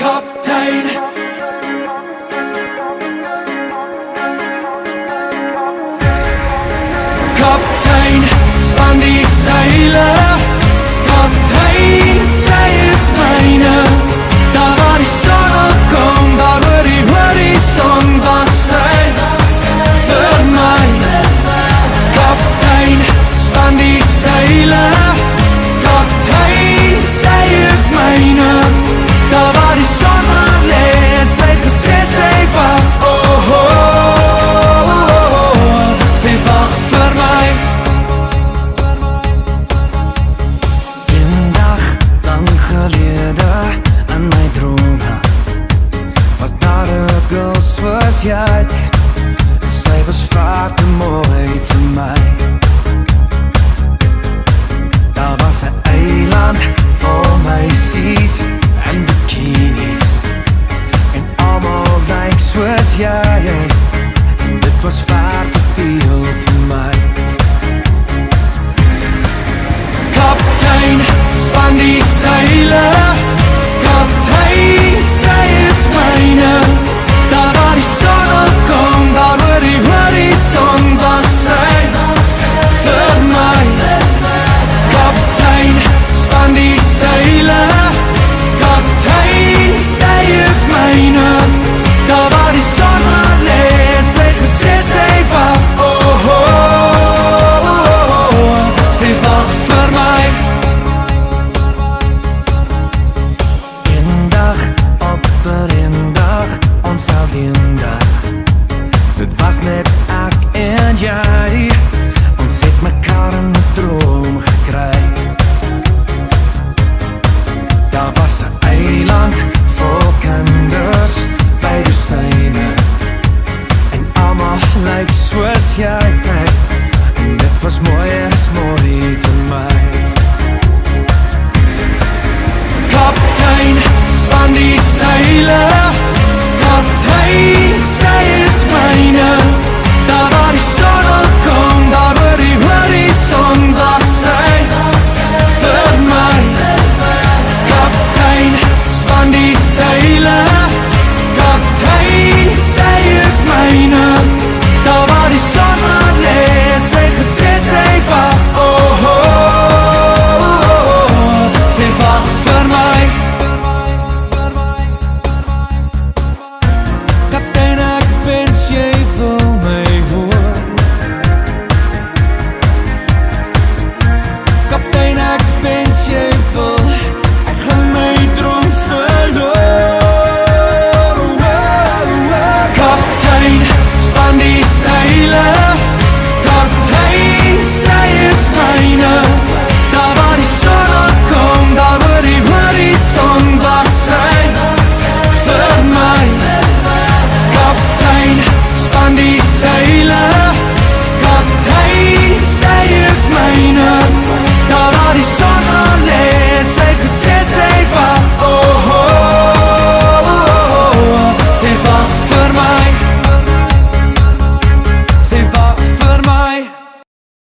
Kaptein. Kaptein, span die seile. Kaptein, sy is myne. Daar waar die son opkom, daar oor die horizon was sy vir my. Kaptein, span die seile. Kaptein, sy is myne. Daar waar die son gaan lê, het sy gesê sy wag. Oh, oh, oh, oh, sy wag vir my. Eendag lang gelede in my drome was daar 'n girl soos jy. Sy was vaak te mooi vir my. Daar was 'n eiland vol meisies en bikinis en almal lyk soos jy. En dit was vaak te veel vir my. Kaptein, span die seile. Kaptein, sy is myne. Daar waar die son opkom, daar oor die horizon was sy vir my. Kaptein, span die seile. Kaptein, sy is myne. Daar waar die son gaan lê, het sy gesê sy wag. Oh, oh, oh, oh, sy wag vir my. Eendag op 'n eendag, ons alleen dag. Dit was net ek en jy. Ons het mekaar in 'n droom gekry. Daar was 'n eiland vol kinders by die syne. En almal lyk soos jy. En dit was mooi en is mooi